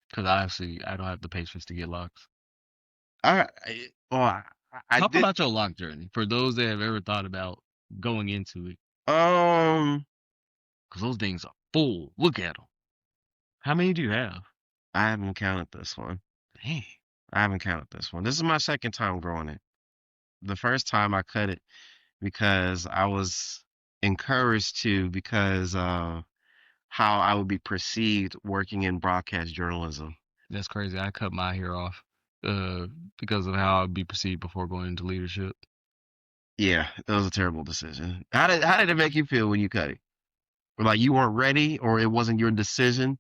B: Because I don't have the patience to get locks.
A: Talk
B: about your lock journey for those that have ever thought about going into it.
A: Because
B: those things are full. Look at them. How many do you have?
A: I haven't counted this one.
B: Dang.
A: I haven't counted this one. This is my second time growing it. The first time I cut it because I was encouraged to, because how I would be perceived working in broadcast journalism.
B: That's crazy. I cut my hair off because of how I'd be perceived before going into leadership.
A: Yeah, it was a terrible decision. How did it make you feel when you cut it? Or like you weren't ready, or it wasn't your decision?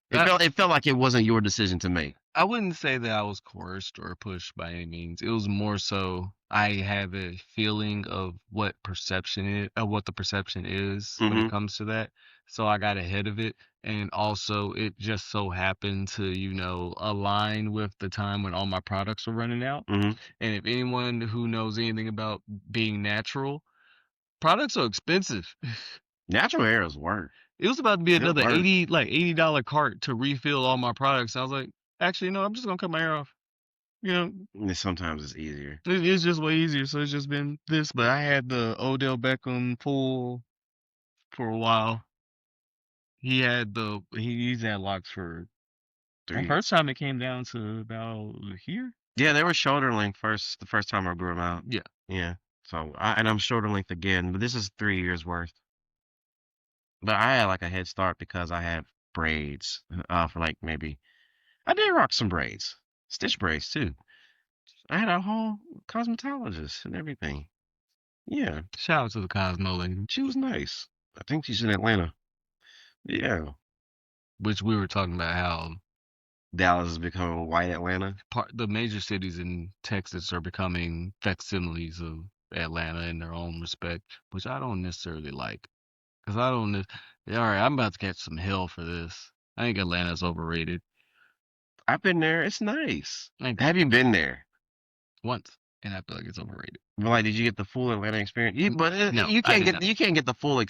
A: It felt like it wasn't your decision to make.
B: I wouldn't say that I was coerced or pushed by any means. It was more so I have a feeling of what the perception is when it comes to that. So I got ahead of it, and also it just so happened to, you know, align with the time when all my products were running out. And if anyone who knows anything about being natural, products are expensive.
A: Natural hair is work.
B: It was about to be another $80 cart to refill all my products. I was like, actually, no, I'm just gonna cut my hair off. You know,
A: sometimes it's easier.
B: It's just way easier. So it's just been this. But I had the Odell Beckham full for a while. He's had locks for The first time it came down to about here.
A: Yeah, they were shoulder length the first time I grew them out.
B: Yeah.
A: Yeah. So I'm shoulder length again, but this is 3 years worth. But I had like a head start because I had braids for like maybe I did rock some braids, stitch braids too. I had a whole cosmetologist and everything. Yeah.
B: Shout out to the Cosmo lady.
A: She was nice. I think she's in Atlanta. Yeah.
B: Which we were talking about how
A: Dallas is becoming white Atlanta.
B: The major cities in Texas are becoming facsimiles of Atlanta in their own respect, which I don't necessarily like. Because I don't... All right, I'm about to catch some hell for this. I think Atlanta's overrated.
A: I've been there. It's nice. Have you been there?
B: Once. And I feel like it's overrated.
A: But like, did you get the full Atlanta experience?
B: No,
A: you can't get the full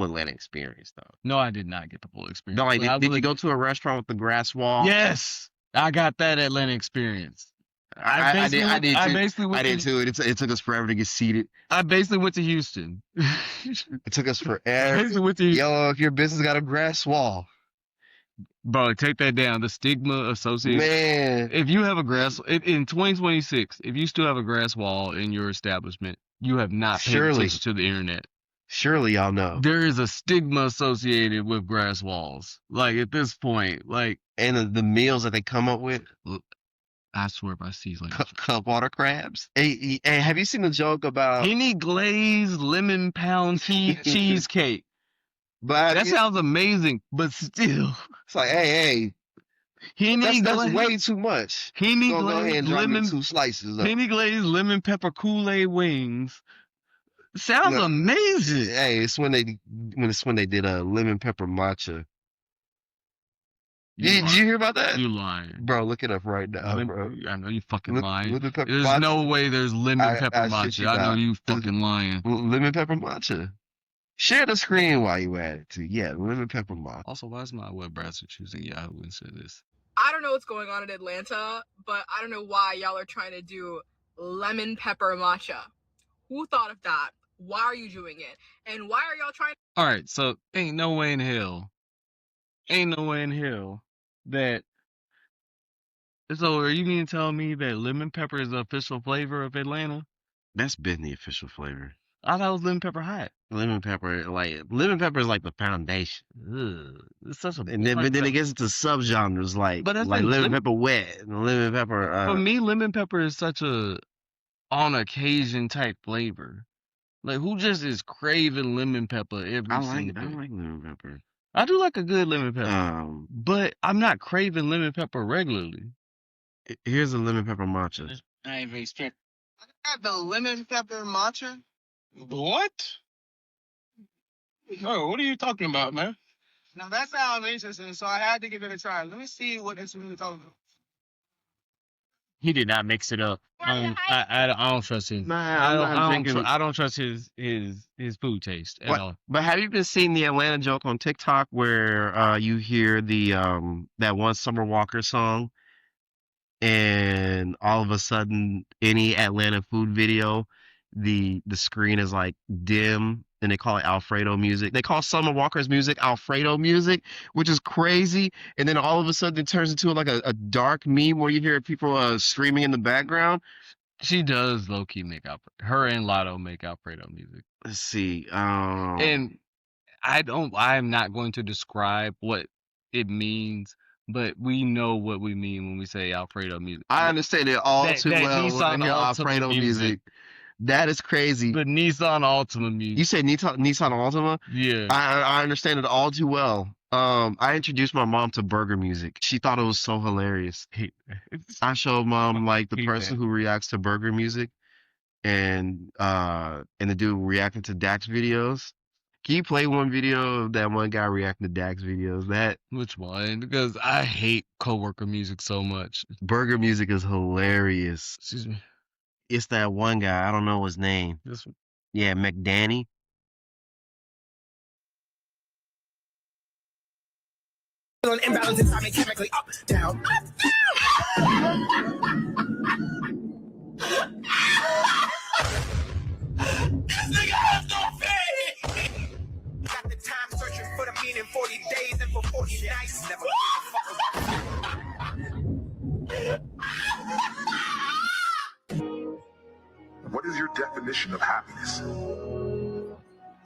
A: Atlanta experience though.
B: No, I did not get the full experience.
A: No, like, did you go to a restaurant with the grass wall?
B: Yes, I got that Atlanta experience.
A: I did too.
B: I did
A: too. It took us forever to get seated.
B: I basically went to Houston.
A: It took us forever. Yo, if your business got a grass wall.
B: Bro, take that down. The stigma associated.
A: Man.
B: If you have a grass... In 2026, if you still have a grass wall in your establishment, you have not paid attention to the internet.
A: Surely y'all know.
B: There is a stigma associated with grass walls. Like, at this point, like...
A: And the meals that they come up with.
B: I swear by season.
A: Cup water crabs. Hey, have you seen the joke about...
B: Penny glazed lemon pound cheesecake.
A: But
B: that sounds amazing, but still,
A: it's like, hey, that's way too much.
B: Penny glazed lemon
A: 2 slices.
B: Penny glazed lemon pepper Kool-Aid wings. Sounds amazing.
A: Hey, it's when they did a lemon pepper matcha. Did you hear about that?
B: You lying,
A: bro? Look it up right now, bro.
B: I know you fucking lying.
A: Lemon pepper
B: there's
A: matcha.
B: No way there's lemon pepper matcha. I know you fucking lying.
A: Lemon pepper matcha. Share the screen while you at it, too. Yeah, lemon pepper matcha.
B: Also, why is my web browser choosing Yahoo instead of this?
G: I don't know what's going on in Atlanta, but I don't know why y'all are trying to do lemon pepper matcha. Who thought of that? Why are you doing it? And why are y'all trying...
B: All right, so ain't no way in hell that... So are you mean to tell me that lemon pepper is the official flavor of Atlanta?
A: That's been the official flavor.
B: I thought it was lemon pepper hot.
A: Lemon pepper is like the foundation.
B: It's such a...
A: But then it gets into subgenres like lemon pepper wet and lemon pepper.
B: For me, lemon pepper is such a on occasion type flavor. Like, who just is craving lemon pepper every single day?
A: I like lemon pepper.
B: I do like a good lemon pepper, but I'm not craving lemon pepper regularly.
A: Here's a lemon pepper matcha.
H: I ain't very strict. I got the lemon pepper matcha. What? Oh, what are you talking about, man? Now that sounds interesting, so I had to give it a try. Let me see what it's really talking about.
B: He did not mix it up. I don't trust him. I don't trust his food taste at all.
A: But have you been seeing the Atlanta joke on TikTok where you hear the that one Summer Walker song, and all of a sudden any Atlanta food video, the screen is like dim, and they call it Alfredo music. They call Summer Walker's music Alfredo music, which is crazy. And then all of a sudden it turns into like a dark meme where you hear people screaming in the background.
B: She does low-key make her and Lotto make Alfredo music.
A: Let's see.
B: And I'm not going to describe what it means, but we know what we mean when we say Alfredo music.
A: I understand it all too well when I hear Alfredo music. That is crazy.
B: The Nissan Altima music.
A: You say Nissan Altima?
B: Yeah.
A: I understand it all too well. I introduced my mom to burger music. She thought it was so hilarious. I showed mom like the person who reacts to burger music, and the dude reacting to Dax videos. Can you play one video of that one guy reacting to Dax videos?
B: Which one? Because I hate coworker music so much.
A: Burger music is hilarious.
B: Excuse me.
A: It's that one guy. I don't know his name.
B: This one.
A: Yeah, McDanny.
I: On imbalance in time and chemically up, down, up, down. This nigga has no faith. Got the time searching for the meaning 40 days and for 40 nights. Never give a fuck about
J: definition of happiness?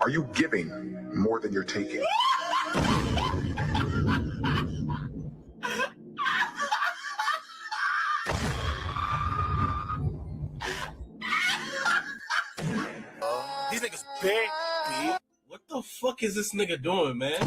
J: Are you giving more than you're taking?
I: These niggas big, B. What the fuck is this nigga doing, man?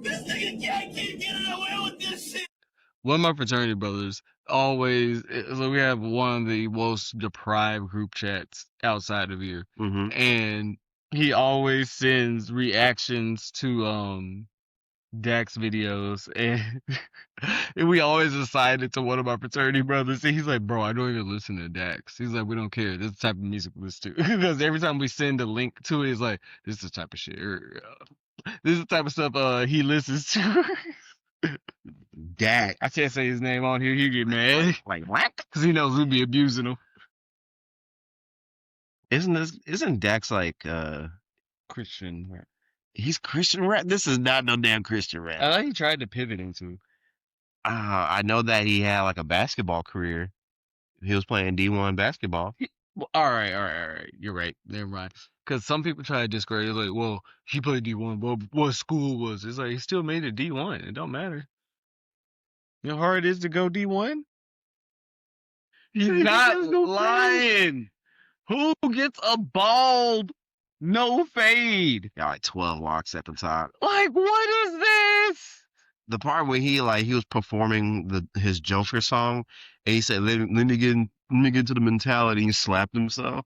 I: This nigga can't keep getting away with this shit.
B: One of my fraternity brothers always, so we have one of the most deprived group chats outside of here. And he always sends reactions to Dax videos, and we always assign it to one of my fraternity brothers. And he's like, bro, I don't even listen to Dax. He's like, we don't care. This is the type of music we listen to. Because every time we send a link to it, he's like, this is the type of shit. This is the type of stuff he listens to.
A: Dax.
B: I can't say his name on here. He'll get mad.
A: Like what?
B: Because he knows we'd be abusing him.
A: Isn't Dax like
B: Christian rap?
A: He's Christian rap? This is not no damn Christian rap.
B: I thought he tried to pivot into.
A: I know that he had like a basketball career. He was playing D1 basketball.
B: All right. You're right. Never mind. Because some people try to discredit. It's like, well, he played D1. Well, what school was it? It's like, he still made it D1. It don't matter.
A: You know how hard it is to go D1?
B: He's not lying. Who gets a bald, no fade?
A: Yeah, like 12 locks at the top.
B: Like, what is this?
A: The part where he was performing his Joker song, and he said, let me get into the mentality, and he slapped himself.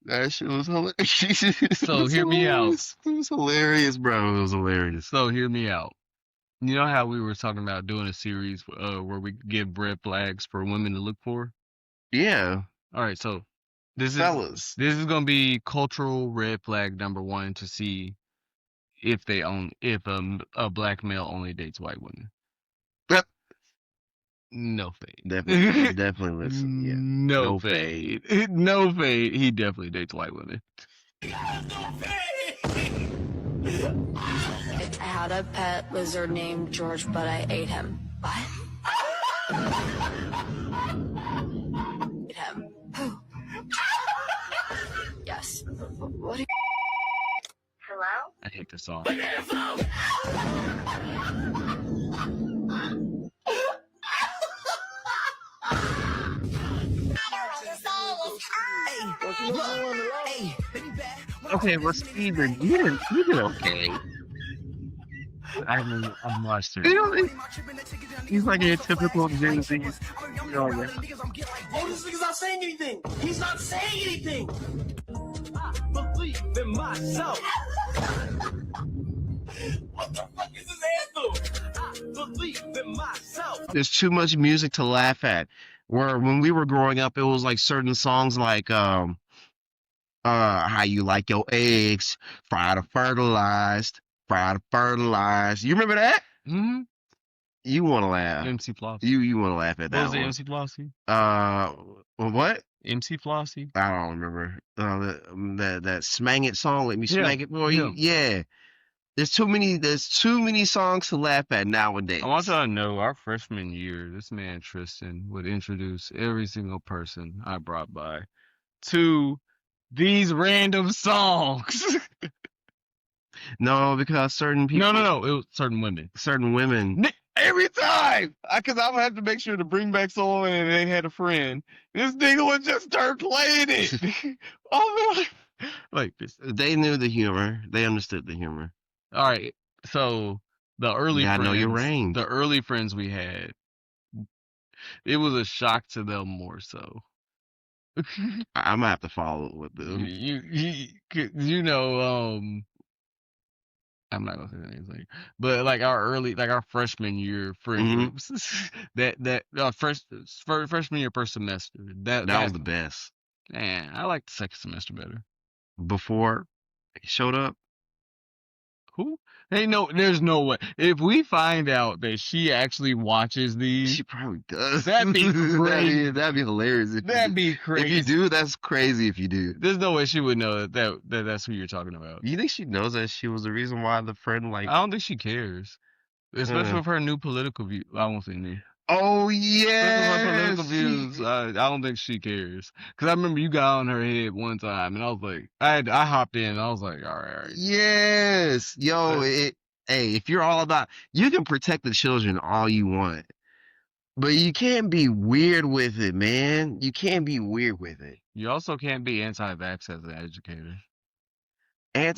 A: That shit was hilarious.
B: So hear me out.
A: It was hilarious, bro. It was hilarious.
B: So hear me out. You know how we were talking about doing a series where we give red flags for women to look for?
A: Yeah.
B: All right, so this is gonna be cultural red flag number 1 to see if a black male only dates white women.
A: Yep.
B: No fade.
A: Definitely listen. Yeah.
B: No fade. No fade. He definitely dates white women.
K: I had a pet lizard named George, but I ate him. What? Ate him. Who? Yes. What? Hello?
B: I hate this song.
A: Okay, well, Steven, you did okay.
B: I'm lost.
A: He's like a typical Gen Z.
I: Oh, this nigga's not saying anything. He's not saying anything. I believe in myself. What the fuck is this anthem? I believe in myself.
A: There's too much music to laugh at. Where when we were growing up, it was like certain songs like how you like your eggs, fried or fertilized. You remember that?
B: Mm-hmm.
A: You want to laugh.
B: MC Flossie.
A: You want to laugh at that.
B: What was it, MC Flossie?
A: What?
B: MC Flossie?
A: I don't remember. That Smang It song, Let Me Smack It for You. Yeah. There's too many songs to laugh at nowadays.
B: I want y'all to know, our freshman year, this man Tristan would introduce every single person I brought by to these random songs.
A: No, because certain people.
B: No. It was certain women. Every time! Because I would have to make sure to bring back someone and they had a friend. This nigga would just start playing it. Oh, like this.
A: They knew the humor. They understood the humor.
B: All right. So the early
A: friends. Know your range.
B: The early friends we had, it was a shock to them more so.
A: I'm gonna have to follow with them.
B: You know, I'm not gonna say anything, but like our freshman year friend groups, freshman year first semester, that
A: was the best.
B: Man, I like the second semester better.
A: Before he showed up.
B: Who? Hey, no, there's no way. If we find out that she actually watches these,
A: She probably does.
B: that'd be crazy.
A: That'd be hilarious.
B: That'd be crazy.
A: If you do, that's crazy. If you do,
B: there's no way she would know that's who you're talking about.
A: You think she knows that she was the reason why the friend like?
B: I don't think she cares, especially with her new political view. I won't say new.
A: Oh yeah,
B: political views. I don't think she cares. Cause I remember you got on her head one time, and I was like, I hopped in, and I was like, all right.
A: Yes, yo, hey, if you're all about, you can protect the children all you want, but you can't be weird with it, man. You can't be weird with it.
B: You also can't be anti-vax as an educator.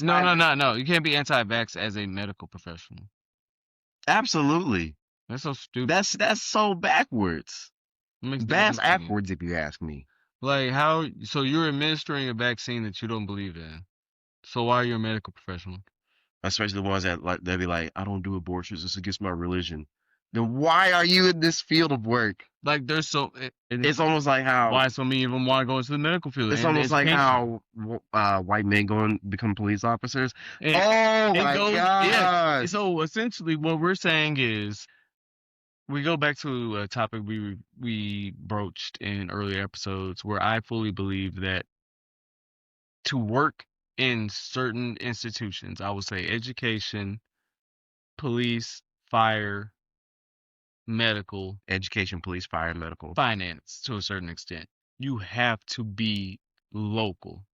B: No. You can't be anti-vax as a medical professional.
A: Absolutely.
B: That's so stupid.
A: That's so backwards. That's backwards, if you ask me.
B: Like how? So you're administering a vaccine that you don't believe in. So why are you a medical professional?
A: Especially the ones that like they'll be like, I don't do abortions. It's against my religion. Then why are you in this field of work?
B: Like there's so
A: it's almost like how
B: why so many of them want to go into the medical field.
A: It's almost like how white men go and become police officers. Oh my god!
B: Yeah. So essentially, what we're saying is. We go back to a topic we broached in earlier episodes where I fully believe that to work in certain institutions, I would say education, police, fire, medical,
A: education, police, fire, medical,
B: finance to a certain extent, you have to be local.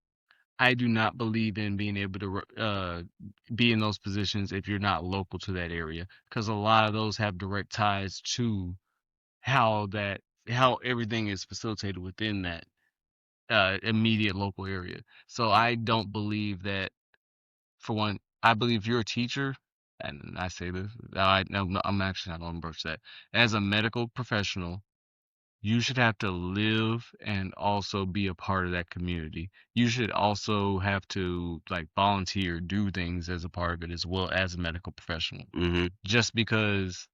B: I do not believe in being able to be in those positions if you're not local to that area, because a lot of those have direct ties to how everything is facilitated within that immediate local area. So I don't believe that. For one, I believe you're a teacher, and I say this. I'm actually not going to broach that. As a medical professional, you should have to live and also be a part of that community. You should also have to like volunteer, do things as a part of it as well as a medical professional.
A: Mm-hmm.
B: Just because,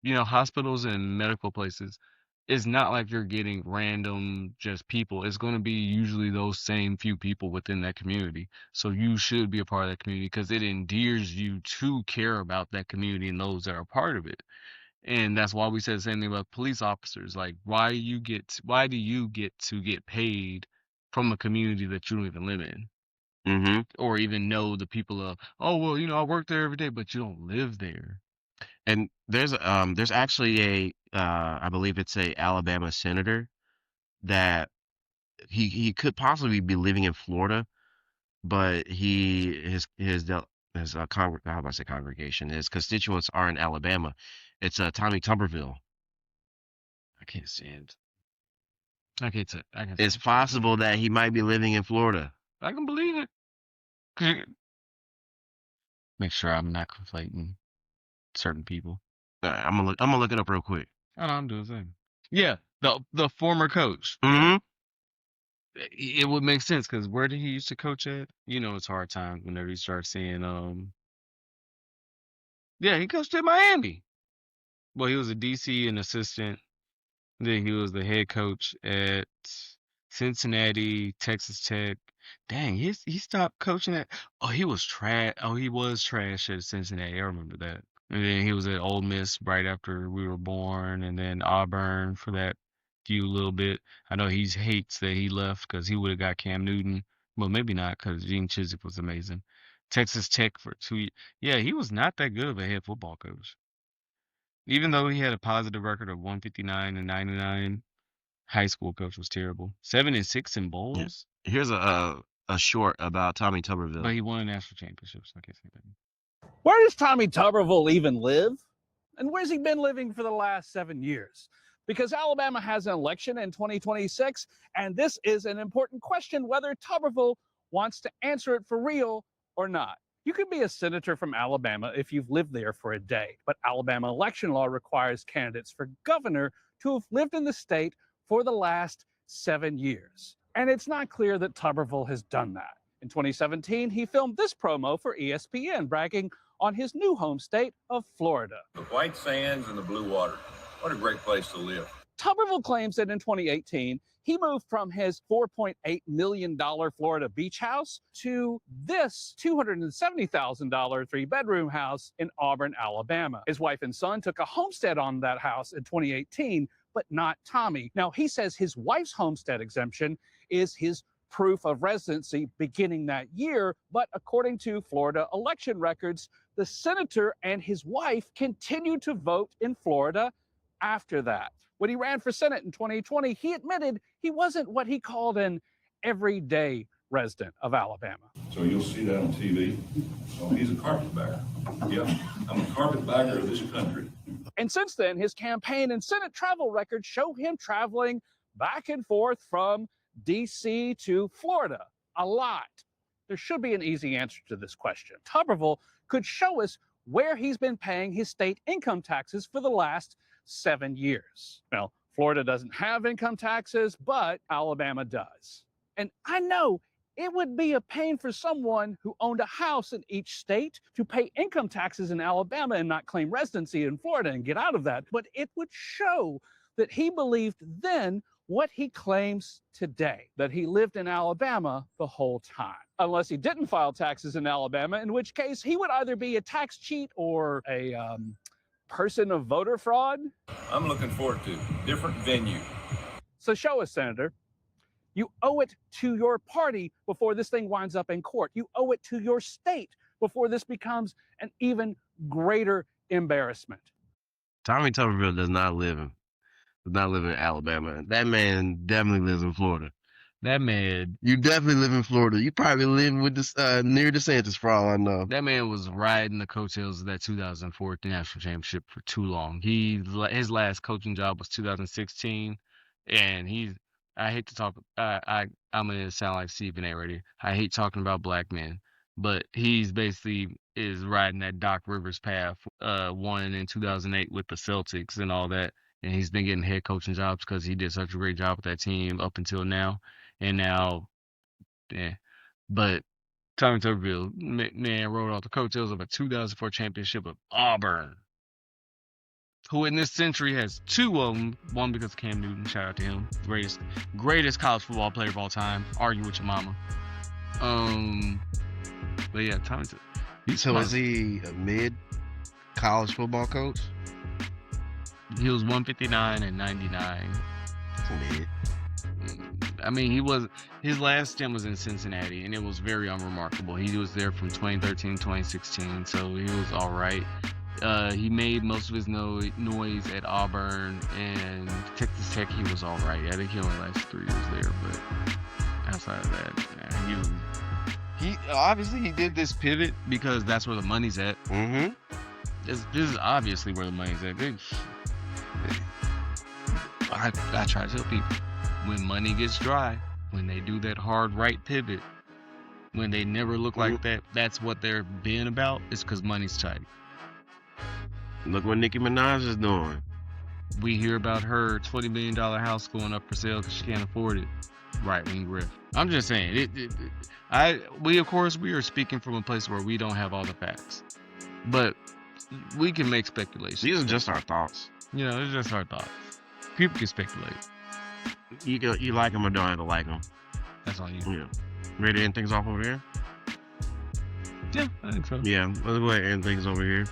B: hospitals and medical places, it's not like you're getting random just people. It's going to be usually those same few people within that community. So you should be a part of that community because it endears you to care about that community and those that are part of it. And that's why we said the same thing about police officers. Like, why do you get to get paid from a community that you don't even live in, or even know the people of? Oh well, I work there every day, but you don't live there.
A: And there's actually I believe it's a Alabama senator that he could possibly be living in Florida, but his congregation, his constituents are in Alabama. It's Tommy Tuberville. I can't stand. It's possible that he might be living in Florida.
B: I can believe it. Make sure I'm not conflating certain people.
A: I'm gonna look it up real quick.
B: Oh, no, I'm doing the same. Yeah, the former coach.
A: Mm-hmm.
B: It would make sense because where did he used to coach at? It's hard times whenever you start seeing. Yeah, he coached at Miami. Well, he was a DC and assistant. Then he was the head coach at Cincinnati, Texas Tech. Dang, he stopped coaching at. Oh, he was trash. Oh, he was trash at Cincinnati. I remember that. And then he was at Ole Miss right after we were born, and then Auburn for that few little bit. I know he hates that he left because he would have got Cam Newton. Well, maybe not because Gene Chizik was amazing. Texas Tech for 2 years. Yeah, he was not that good of a head football coach. Even though he had a positive record of 159 and 99, high school coach was terrible. 7-6 in bowls.
A: Yeah. Here's a short about Tommy Tuberville.
B: But he won a national championship, so I can't say that.
L: Where does Tommy Tuberville even live? And where's he been living for the last 7 years? Because Alabama has an election in 2026, and this is an important question whether Tuberville wants to answer it for real or not. You can be a senator from Alabama if you've lived there for a day, but Alabama election law requires candidates for governor to have lived in the state for the last 7 years. And it's not clear that Tuberville has done that. In 2017, he filmed this promo for ESPN, bragging on his new home state of Florida.
M: The white sands and the blue water. What a great place to live.
L: Tuberville claims that in 2018, he moved from his $4.8 million Florida beach house to this $270,000 three-bedroom house in Auburn, Alabama. His wife and son took a homestead on that house in 2018, but not Tommy. Now, he says his wife's homestead exemption is his proof of residency beginning that year, but according to Florida election records, the senator and his wife continued to vote in Florida after that. When he ran for Senate in 2020, he admitted he wasn't what he called an everyday resident of Alabama.
M: So you'll see that on TV. So he's a carpetbagger. Yeah, I'm a carpetbagger of this country.
L: And since then, his campaign and Senate travel records show him traveling back and forth from D.C. to Florida a lot. There should be an easy answer to this question. Tuberville could show us where he's been paying his state income taxes for the last 7 years. Well, Florida doesn't have income taxes, but Alabama does. And I know it would be a pain for someone who owned a house in each state to pay income taxes in Alabama and not claim residency in Florida and get out of that. But it would show that he believed then what he claims today, that he lived in Alabama the whole time. Unless he didn't file taxes in Alabama, in which case he would either be a tax cheat or a person of voter fraud.
M: I'm looking forward to different venue.
L: So show us, Senator. You owe it to your party before this thing winds up in court. You owe it to your state before this becomes an even greater embarrassment.
A: Tommy Tuberville does not live in Alabama. That man definitely lives in Florida.
B: That man,
A: you definitely live in Florida. You probably live with this near DeSantis, for all I know.
B: That man was riding the coattails of that 2004 national championship for too long. His last coaching job was 2016, and I hate to talk. I'm gonna sound like Stephen A. already. I hate talking about black men, but he's basically is riding that Doc Rivers path. Won in 2008 with the Celtics and all that. And he's been getting head coaching jobs because he did such a great job with that team up until now. And now, yeah. But Tommy Tuberville, man, rode off the coattails of a 2004 championship of Auburn, who in this century has two of them. One because of Cam Newton, shout out to him, greatest college football player of all time. Argue with your mama. But yeah, Tommy.
A: So is he a mid-college football coach?
B: He was 159 and 99.
A: Mid.
B: I mean, his last stint was in Cincinnati, and it was very unremarkable. He was there from 2013 to 2016, so he was all right. He made most of his noise at Auburn, and Texas Tech, he was all right. I think he only lasted 3 years there, but outside of that, he obviously he did this pivot because that's where the money's at.
A: Mm-hmm.
B: This is obviously where the money's at. I try to tell people, when money gets dry, when they do that hard right pivot, when they never look like that, that's what they're being about. It's because money's tight.
A: Look what Nicki Minaj is doing.
B: We hear about her $20 million house going up for sale because she can't afford it. Right wing grift. I'm just saying, we are speaking from a place where we don't have all the facts, but we can make speculations.
A: These are just our thoughts.
B: It's just our thoughts. People can speculate.
A: You like them or don't have to like them.
B: That's all you.
A: Yeah. Ready to end things off over here?
B: Yeah, I think so.
A: Yeah, let's go ahead and end things over here.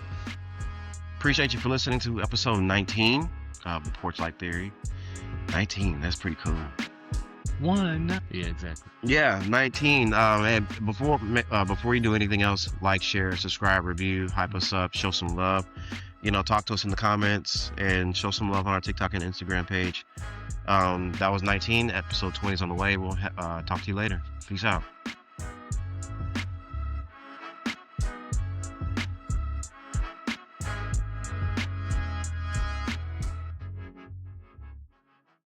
A: Appreciate you for listening to episode 19 of the Porch Life Theory. 19, that's pretty cool.
B: Yeah, exactly.
A: Yeah, 19. And before you do anything else, like, share, subscribe, review, hype us up, show some love. Talk to us in the comments and show some love on our TikTok and Instagram page. That was 19. Episode 20 is on the way. We'll talk to you later. Peace out.